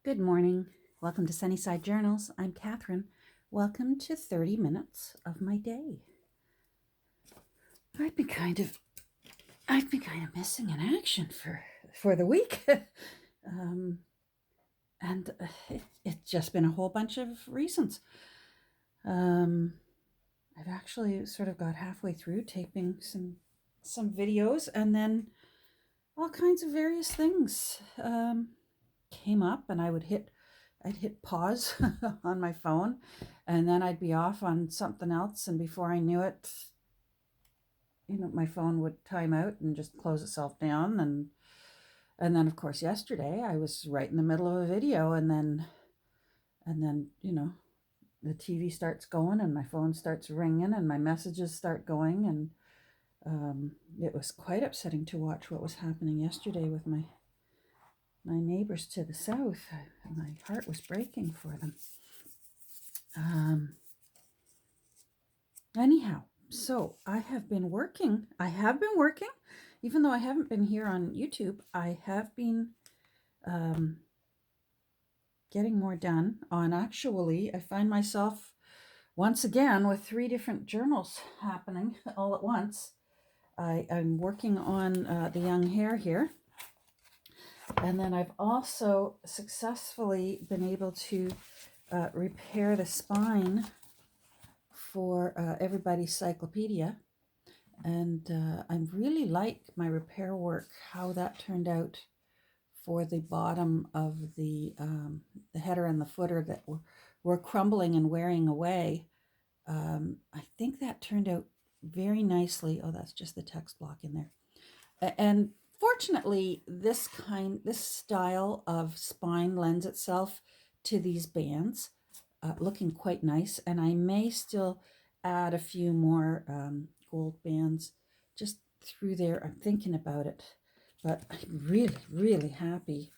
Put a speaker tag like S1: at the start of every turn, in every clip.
S1: Good morning. Welcome to Sunnyside Journals. I'm Catherine. Welcome to 30 minutes of my day. I've been kind of missing in action for the week. And it's just been a whole bunch of reasons. I've actually sort of got halfway through taping some videos, and then all kinds of various things came up, and I'd hit pause on my phone, and then I'd be off on something else, and before I knew it, my phone would time out and just close itself down. And then of course yesterday I was right in the middle of a video, and then the TV starts going and my phone starts ringing and my messages start going, and it was quite upsetting to watch what was happening yesterday with my neighbors to the south. My heart was breaking for them. Anyhow, so I have been working, even though I haven't been here on YouTube. I have been getting more done on, actually, I find myself once again with 3 different journals happening all at once. I'm working on the young hare here. And then I've also successfully been able to repair the spine for Everybody's Cyclopedia. And I really like my repair work, how that turned out for the bottom of the header and the footer that were crumbling and wearing away. I think that turned out very nicely. Oh, that's just the text block in there. And fortunately, this style of spine lends itself to these bands, looking quite nice. And I may still add a few more gold bands just through there. I'm thinking about it, but I'm really, really happy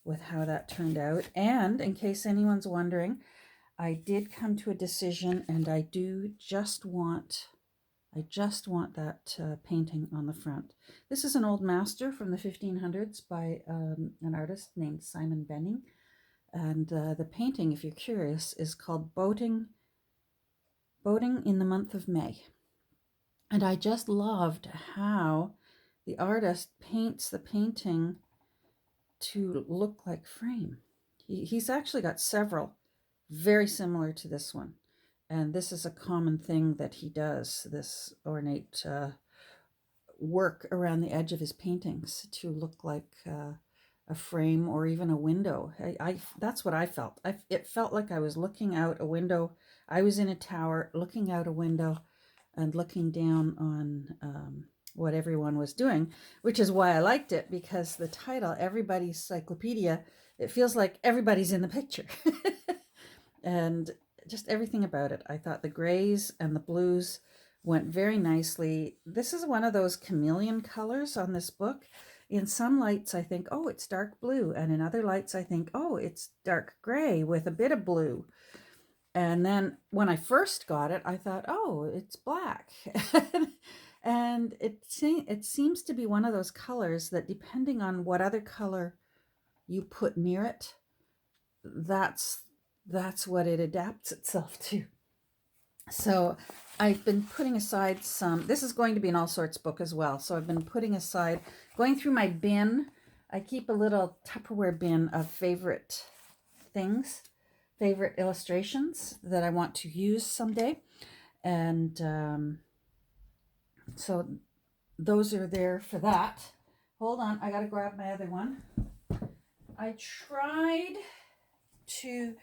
S1: with how that turned out. And in case anyone's wondering, I did come to a decision, and I just want that painting on the front. This is an old master from the 1500s by an artist named Simon Benning. And the painting, if you're curious, is called Boating in the Month of May. And I just loved how the artist paints the painting to look like frame. He's actually got several very similar to this one. And this is a common thing that he does, this ornate work around the edge of his paintings to look like a frame or even a window. That's what I felt. It felt like I was looking out a window. I was in a tower looking out a window and looking down on what everyone was doing, which is why I liked it, because the title, Everybody's Cyclopedia, it feels like everybody's in the picture. And just everything about it. I thought the grays and the blues went very nicely. This is one of those chameleon colors on this book. In some lights, I think, oh, it's dark blue. And in other lights, I think, oh, it's dark gray with a bit of blue. And then when I first got it, I thought, oh, it's black. And it seems to be one of those colors that, depending on what other color you put near it, that's what it adapts itself to. So I've been putting aside some, this is going to be an all sorts book as well. So I've been putting aside, going through my bin. I keep a little Tupperware bin of favorite things, favorite illustrations that I want to use someday. And so those are there for that. Hold on, I gotta grab my other one. I tried to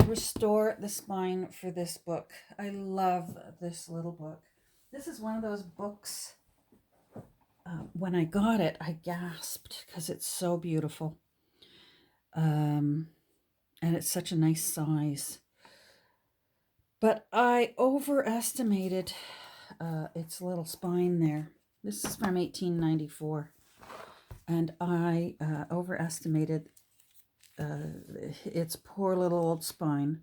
S1: restore the spine for this book. I love this little book. This is one of those books, when I got it, I gasped because it's so beautiful. And it's such a nice size. But I overestimated its little spine there. This is from 1894. And I overestimated its poor little old spine.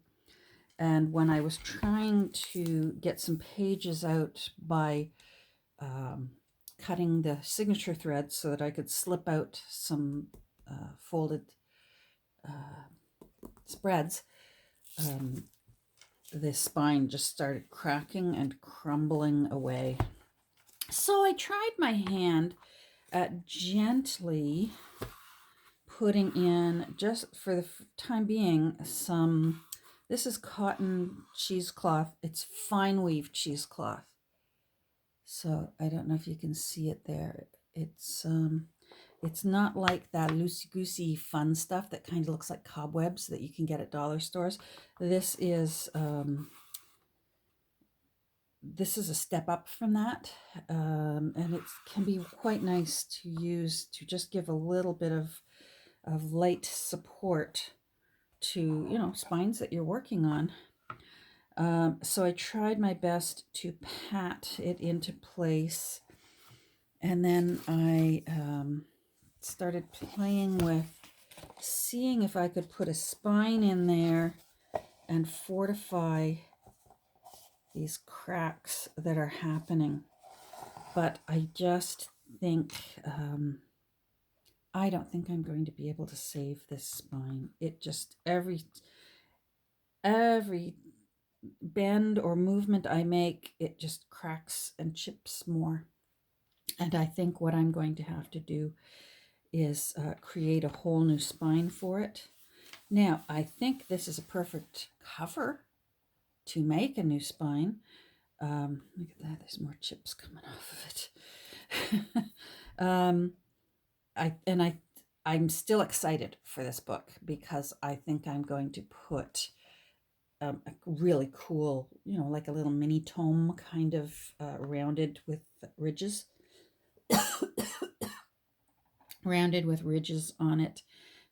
S1: And when I was trying to get some pages out by cutting the signature thread so that I could slip out some folded spreads, this spine just started cracking and crumbling away. So I tried my hand at gently putting in, just for the time being, some, this is cotton cheesecloth. It's fine weave cheesecloth. So I don't know if you can see it there. It's not like that loosey-goosey fun stuff that kind of looks like cobwebs that you can get at dollar stores. This is a step up from that, and it can be quite nice to use to just give a little bit of light support to, spines that you're working on. So I tried my best to pat it into place, and then I started playing with seeing if I could put a spine in there and fortify these cracks that are happening. But I just think, I don't think I'm going to be able to save this spine. It just, every bend or movement I make, it just cracks and chips more. And I think what I'm going to have to do is create a whole new spine for it. Now, I think this is a perfect cover to make a new spine. Look at that, there's more chips coming off of it. I'm still excited for this book because I think I'm going to put a really cool, like a little mini tome kind of rounded with ridges. Rounded with ridges on it,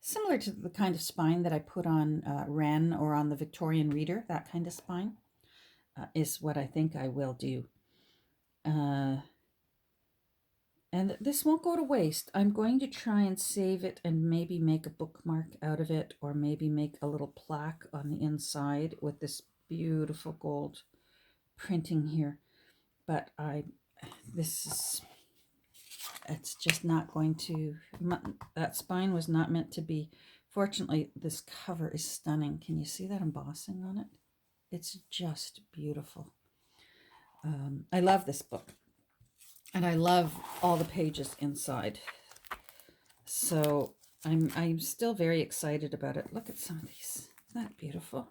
S1: similar to the kind of spine that I put on Wren or on the Victorian Reader. That kind of spine is what I think I will do. And this won't go to waste. I'm going to try and save it and maybe make a bookmark out of it, or maybe make a little plaque on the inside with this beautiful gold printing here. But it's just not going to, that spine was not meant to be. Fortunately, this cover is stunning. Can you see that embossing on it? It's just beautiful. I love this book, and I love all the pages inside. So I'm still very excited about it. Look at some of these. Isn't that beautiful?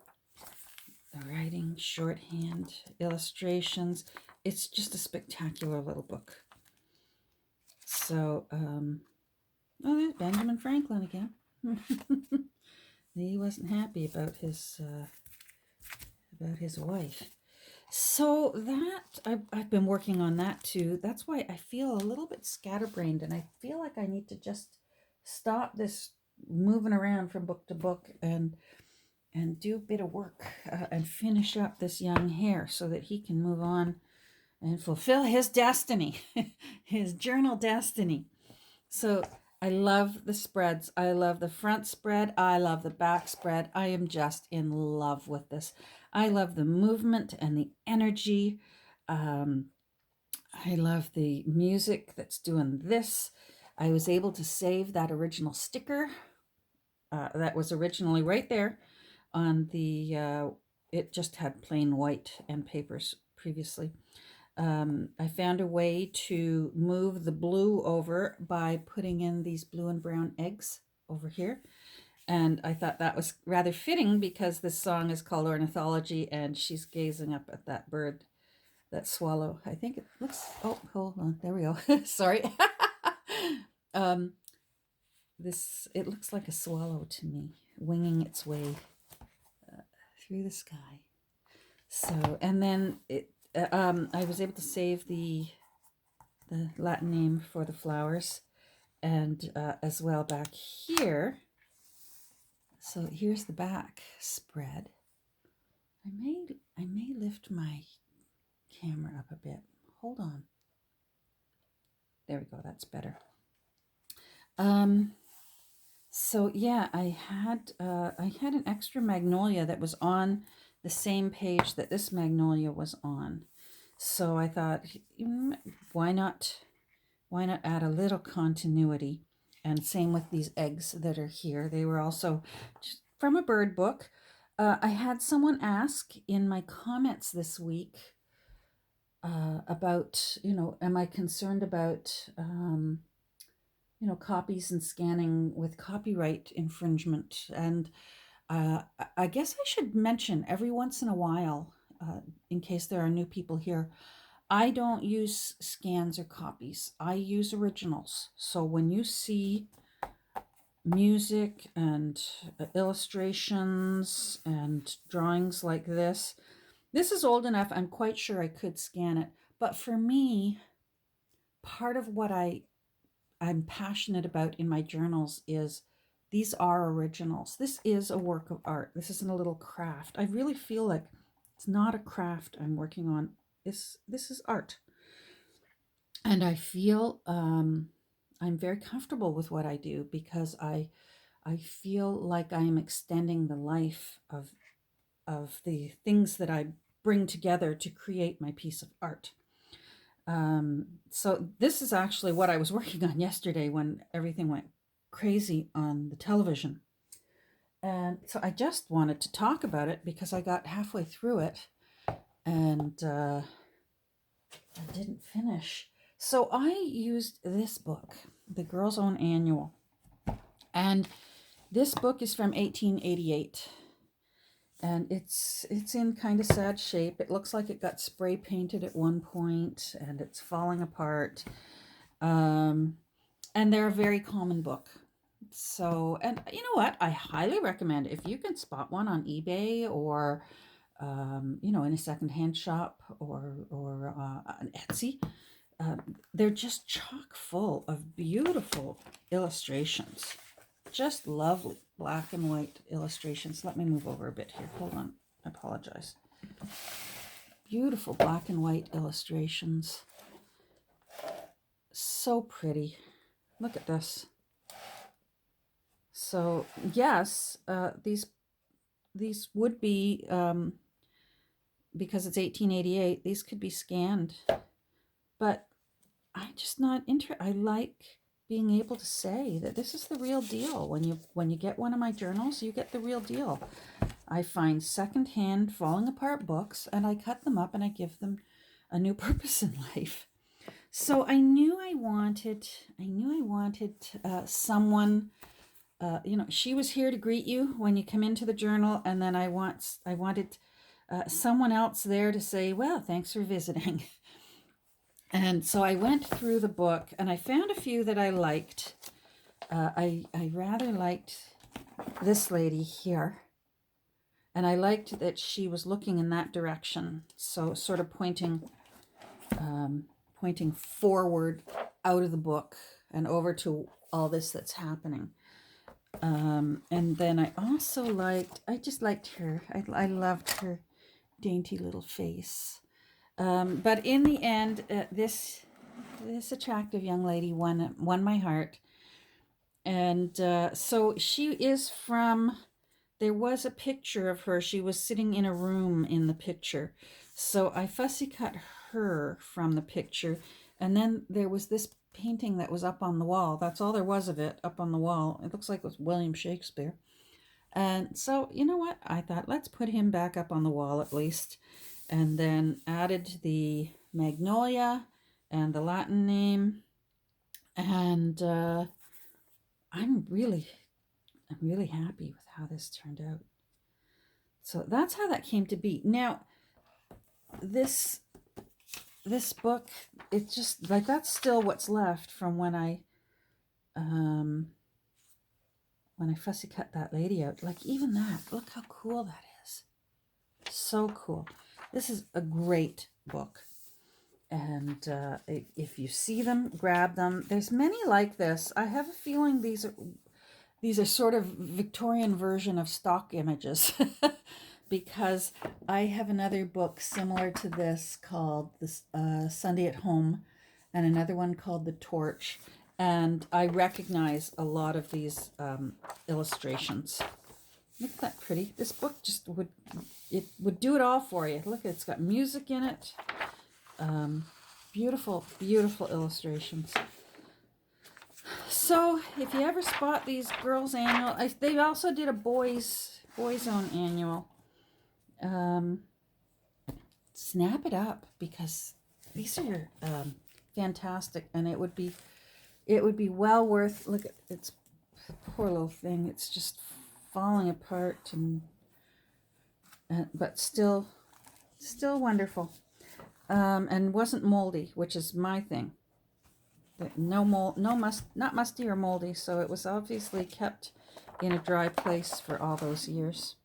S1: The writing, shorthand, illustrations. It's just a spectacular little book. So, oh, there's Benjamin Franklin again. He wasn't happy about his wife. So that I've been working on that too. That's why I feel a little bit scatterbrained, and I feel like I need to just stop this moving around from book to book and do a bit of work and finish up this young hare so that he can move on and fulfill his destiny, his journal destiny. So I love the spreads. I love the front spread. I love the back spread. I am just in love with this. I love the movement and the energy. I love the music that's doing this. I was able to save that original sticker that was originally right there on the, it just had plain white and papers previously. I found a way to move the blue over by putting in these blue and brown eggs over here. And I thought that was rather fitting because this song is called Ornithology, and she's gazing up at that bird, that swallow. I think it looks, oh, hold on, there we go. Sorry. It looks like a swallow to me, winging its way through the sky. So, and then I was able to save the Latin name for the flowers, and as well back here. So here's the back spread. I may lift my camera up a bit. Hold on. There we go. That's better. So yeah, I had an extra magnolia that was on the same page that this magnolia was on. So I thought, why not add a little continuity? And same with these eggs that are here. They were also from a bird book. I had someone ask in my comments this week about, am I concerned about, copies and scanning with copyright infringement? And I guess I should mention every once in a while, in case there are new people here, I don't use scans or copies. I use originals. So when you see music and illustrations and drawings like this is old enough, I'm quite sure I could scan it. But for me, part of what I'm passionate about in my journals is these are originals. This is a work of art. This isn't a little craft. I really feel like it's not a craft I'm working on. This is art. And I feel I'm very comfortable with what I do because I feel like I am extending the life of the things that I bring together to create my piece of art. So this is actually what I was working on yesterday when everything went crazy on the television. And so I just wanted to talk about it because I got halfway through it and I didn't finish. So I used this book, The Girl's Own Annual. And this book is from 1888. And it's in kind of sad shape. It looks like it got spray painted at one point and it's falling apart. And they're a very common book. So, and you know what? I highly recommend if you can spot one on eBay or, in a secondhand shop or on Etsy. They're just chock full of beautiful illustrations. Just lovely black and white illustrations. Let me move over a bit here. Hold on. I apologize. Beautiful black and white illustrations. So pretty. Look at this. So yes, these would be, because it's 1888, these could be scanned. But I'm just not interested. I like being able to say that this is the real deal. When you get one of my journals, you get the real deal. I find secondhand falling apart books and I cut them up and I give them a new purpose in life. So I knew I wanted someone. She was here to greet you when you come into the journal, and then I wanted someone else there to say, well, thanks for visiting. And so I went through the book and I found a few that I liked. I rather liked this lady here. And I liked that she was looking in that direction. So sort of pointing forward out of the book and over to all this that's happening. And then I also I just liked her. I loved her dainty little face. But in the end, this attractive young lady won my heart. And so she is from, there was a picture of her. She was sitting in a room in the picture. So I fussy cut her from the picture. And then there was this painting that was up on the wall. That's all there was of it up on the wall. It looks like it was William Shakespeare. And so, you know what? I thought, let's put him back up on the wall at least. And then added the magnolia and the Latin name. And I'm really happy with how this turned out. So that's how that came to be. Now, this book, it's just like, that's still what's left from when I fussy cut that lady out. Like, even that, look how cool that is. So cool. This is a great book. And if you see them, grab them. There's many like this. I have a feeling these are sort of Victorian version of stock images. Because I have another book similar to this called Sunday at Home, and another one called The Torch. And I recognize a lot of these illustrations. Look at that pretty. This book just would do it all for you. Look, it's got music in it. Beautiful, beautiful illustrations. So So if you ever spot these girls annual, they also did a boys own annual. Snap it up, because these are fantastic, and it would be well worth. Look at its poor little thing; it's just falling apart, and but still wonderful, and wasn't moldy, which is my thing. No mold, not musty or moldy, so it was obviously kept in a dry place for all those years.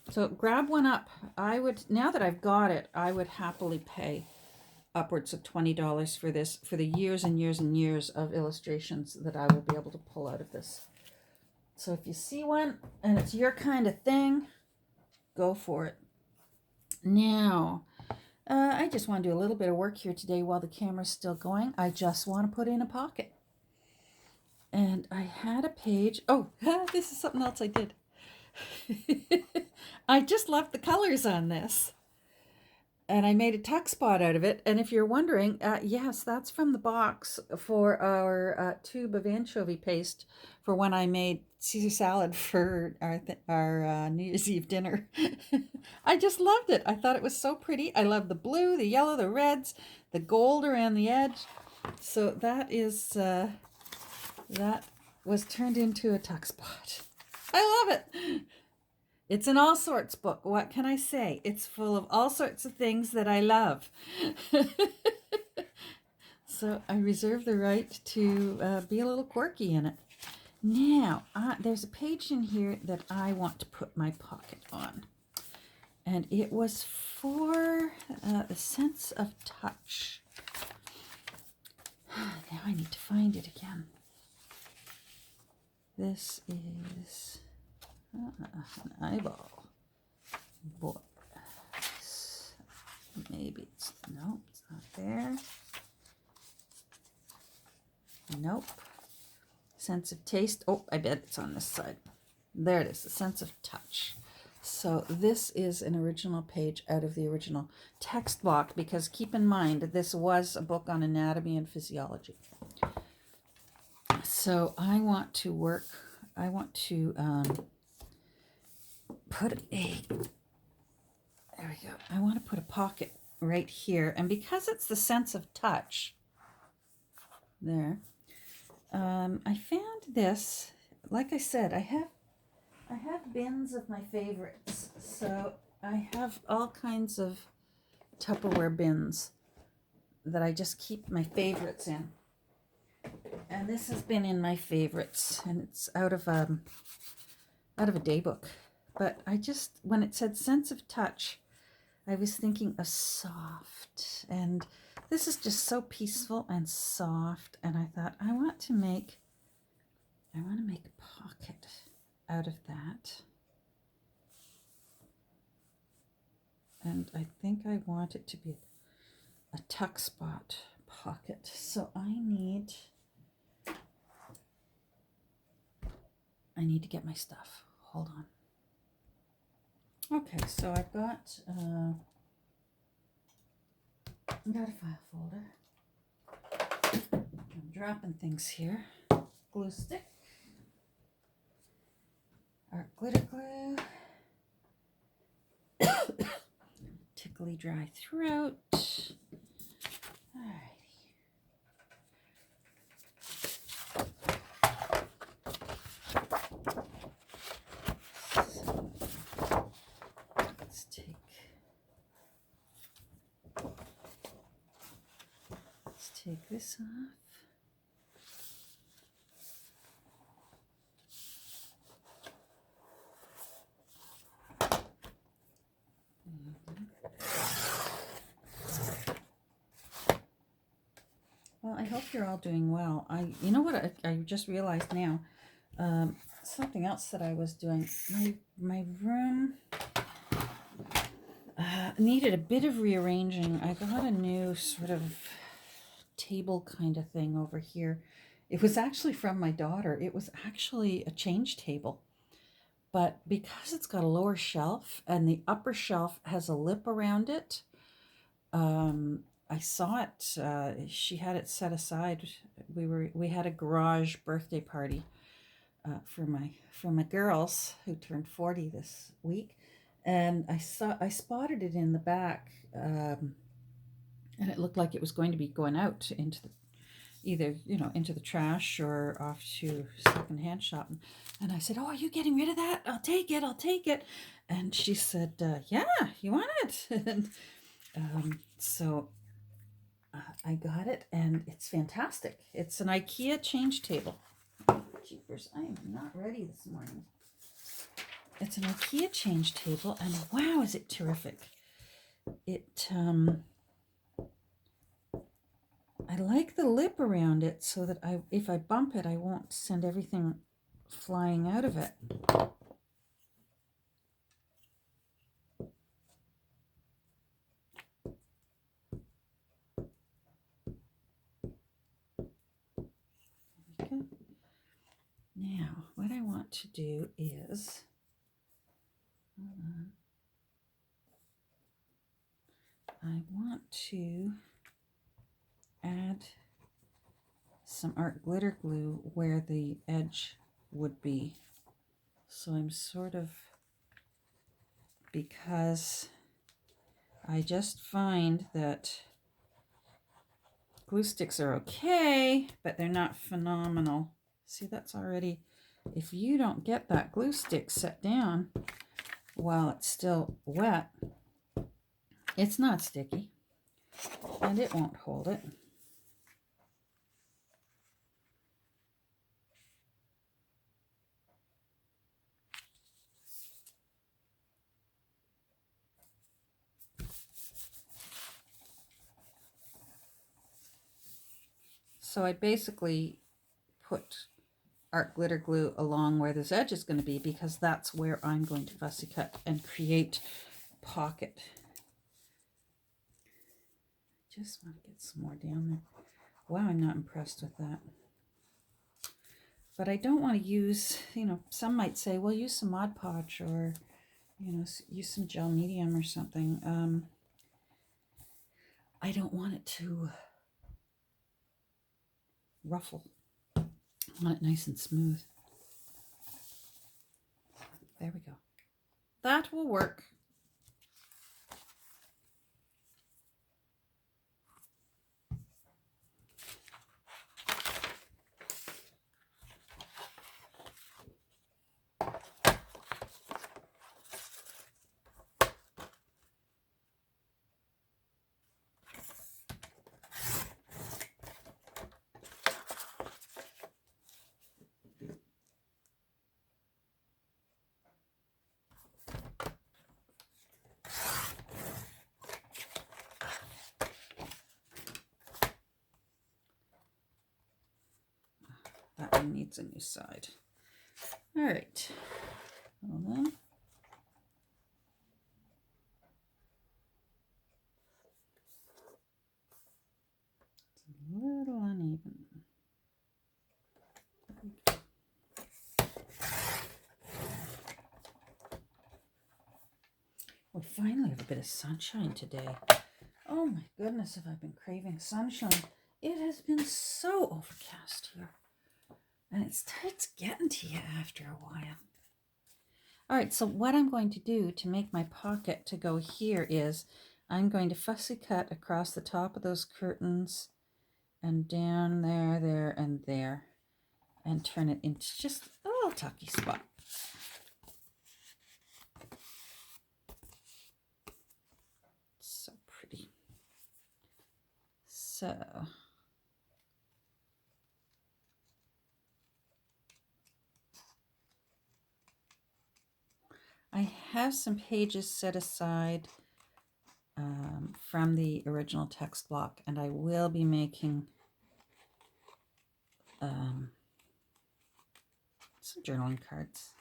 S1: So grab one up. I would, now that I've got it, I would happily pay upwards of $20 for this, for the years and years and years of illustrations that I will be able to pull out of this. So if you see one and it's your kind of thing, go for it. Now, I just want to do a little bit of work here today while the camera's still going. I just want to put in a pocket. And I had a page. Oh, this is something else I did. I just left the colors on this. And I made a tuck spot out of it. And if you're wondering, yes, that's from the box for our tube of anchovy paste for when I made Caesar salad for our New Year's Eve dinner. I just loved it. I thought it was so pretty. I love the blue, the yellow, the reds, the gold around the edge. So that is, that was turned into a tuck spot. I love it. It's an all sorts book. What can I say? It's full of all sorts of things that I love. So I reserve the right to be a little quirky in it. Now, there's a page in here that I want to put my pocket on. And it was for the sense of touch. Now I need to find it again. This is an eyeball. Boy. Maybe it's, no, it's not there. Nope. Sense of taste. Oh, I bet it's on this side. There it is, the sense of touch. So this is an original page out of the original text block, because keep in mind, this was a book on anatomy and physiology. So I want to put a, there we go. I want to put a pocket right here. And because it's the sense of touch, there, I found this, like I said, I have bins of my favorites. So I have all kinds of Tupperware bins that I just keep my favorites in. And this has been in my favorites, and it's out of a day book. But I just, when it said sense of touch, I was thinking of soft, and this is just so peaceful and soft, and I thought I want to make a pocket out of that. And I think I want it to be a tuck spot pocket. So I need to get my stuff. Hold on. Okay, so I've got a file folder. I'm dropping things here. Glue stick. Art glitter glue. Tickly dry throat. Alrighty. Let's take this off. Well, I hope you're all doing well. You know what I just realized now, something else that I was doing. My room needed a bit of rearranging. I got a new sort of table kind of thing over here. It was actually from my daughter. It was actually a change table. But because it's got a lower shelf and the upper shelf has a lip around it, I saw it. She had it set aside. We had a garage birthday party for my girls who turned 40 this week, and I spotted it in the back, and it looked like it was going to be going out into the either into the trash or off to secondhand shop. And I said, "Oh, are you getting rid of that? I'll take it. I'll take it." And she said, "Yeah, you want it?" And so I got it, and it's fantastic. It's an IKEA change table. Jeepers, I am not ready this morning. It's an IKEA change table, and wow, is it terrific. I like the lip around it so that if I bump it, I won't send everything flying out of it. Okay. Now, what I want to do is, I want to add some art glitter glue where the edge would be. So I'm sort of, because I just find that glue sticks are okay, but they're not phenomenal. See, that's already, if you don't get that glue stick set down while it's still wet, it's not sticky and it won't hold it. So I basically put art glitter glue along where this edge is going to be, because that's where I'm going to fussy cut and create pocket. Just want to get some more down there. Wow, I'm not impressed with that. But I don't want to use, some might say, well, use some Mod Podge, or, use some gel medium or something. I don't want it to ruffle. I want it nice and smooth. There we go. That will work. That one needs a new side. All right. Well then. It's a little uneven. We finally have a bit of sunshine today. Oh my goodness, have I been craving sunshine. It has been so overcast here. And it's getting to you after a while. All right, so what I'm going to do to make my pocket to go here is I'm going to fussy cut across the top of those curtains and down there, there, and there, and turn it into just a little tucky spot. So pretty. So I have some pages set aside from the original text block, and I will be making some journaling cards.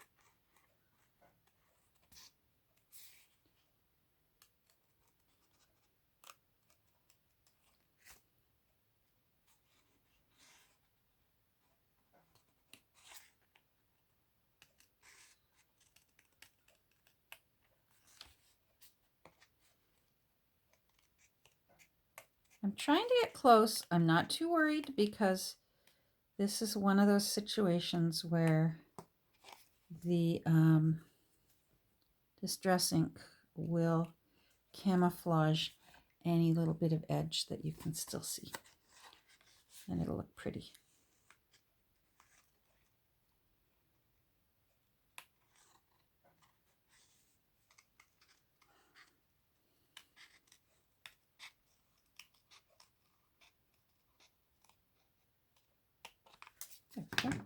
S1: I'm trying to get close. I'm not too worried because this is one of those situations where the Distress ink will camouflage any little bit of edge that you can still see, and it'll look pretty. There we go.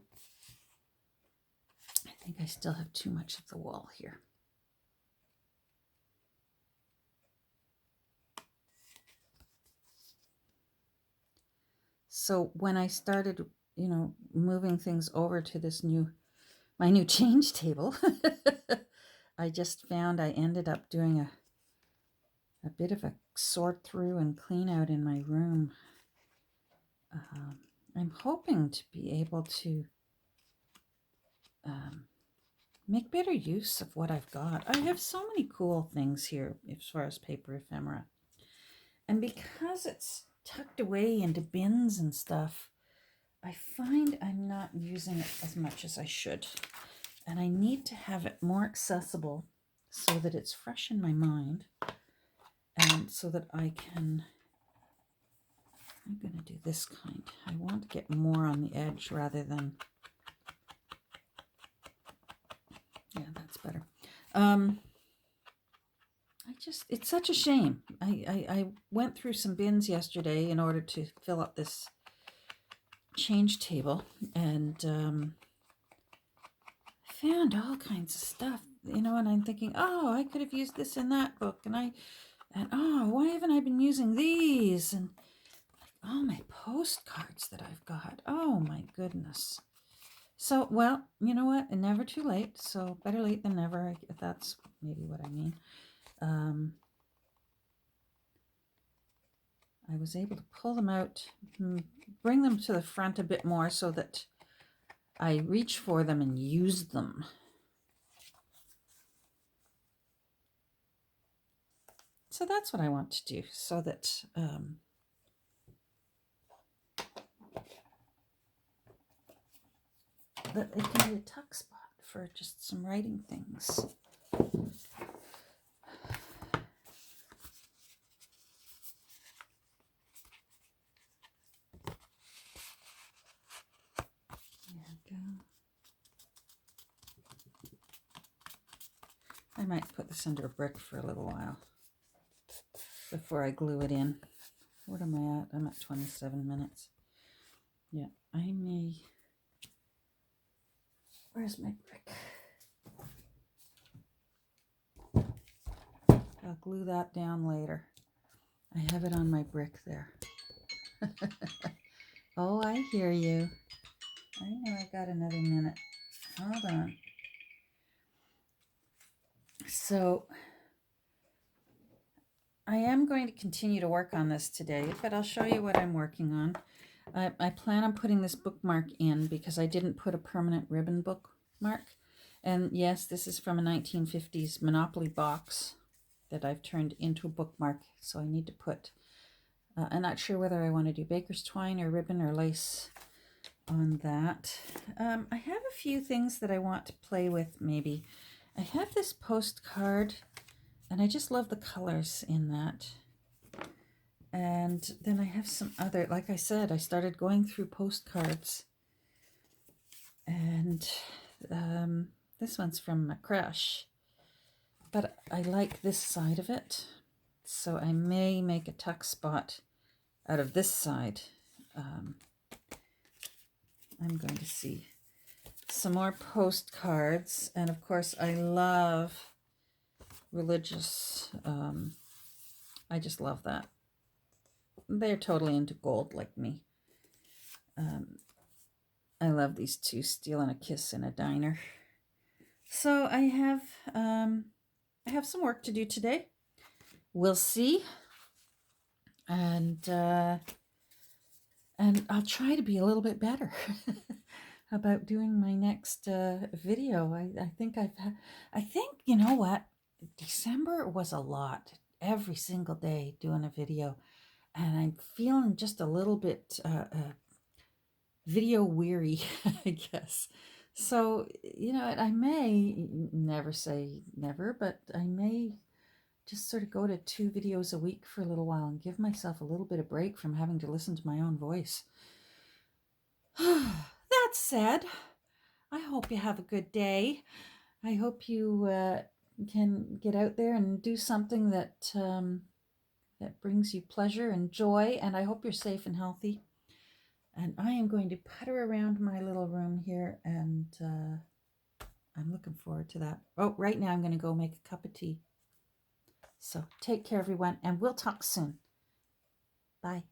S1: I think I still have too much of the wall here. So when I started, moving things over to this my new change table, I just found I ended up doing a bit of a sort through and clean out in my room. I'm hoping to be able to make better use of what I've got. I have so many cool things here as far as paper ephemera. And because it's tucked away into bins and stuff, I find I'm not using it as much as I should. And I need to have it more accessible so that it's fresh in my mind and so that I'm going to do this kind. I want to get more on the edge rather than, yeah, that's better. It's such a shame. I went through some bins yesterday in order to fill up this change table, and found all kinds of stuff, and I'm thinking, oh, I could have used this in that book, and oh, why haven't I been using these? And all my postcards that I've got. Oh my goodness. So, well, you know what? Never too late. So better late than never, if that's maybe what I mean. I was able to pull them out, bring them to the front a bit more so that I reach for them and use them. So that's what I want to do, so that that it can be a tuck spot for just some writing things. I might put this under a brick for a little while before I glue it in. What am I at? I'm at 27 minutes. Yeah, I may. Where's my brick? I'll glue that down later. I have it on my brick there. Oh, I hear you. I know I got another minute. Hold on. So I am going to continue to work on this today, but I'll show you what I'm working on. I plan on putting this bookmark in because I didn't put a permanent ribbon bookmark. And yes, this is from a 1950s Monopoly box that I've turned into a bookmark. So I need to put, I'm not sure whether I want to do baker's twine or ribbon or lace on that. I have a few things that I want to play with maybe. I have this postcard and I just love the colors in that. And then I have some other, like I said, I started going through postcards. And this one's from my crush. But I like this side of it. So I may make a tuck spot out of this side. I'm going to see some more postcards. And of course, I love religious. I just love that. They're totally into gold like me. I love these two, Stealing a Kiss in a Diner. So I have some work to do today. We'll see. And I'll try to be a little bit better about doing my next video. I think you know what? December was a lot. Every single day doing a video. and I'm feeling just a little bit video weary, I guess. So, I may never say never, but I may just sort of go to 2 videos a week for a little while and give myself a little bit of break from having to listen to my own voice. That said, I hope you have a good day. I hope you can get out there and do something that brings you pleasure and joy, and I hope you're safe and healthy. And I am going to putter around my little room here, and I'm looking forward to that. Oh, right now I'm going to go make a cup of tea. So take care, everyone, and we'll talk soon. Bye.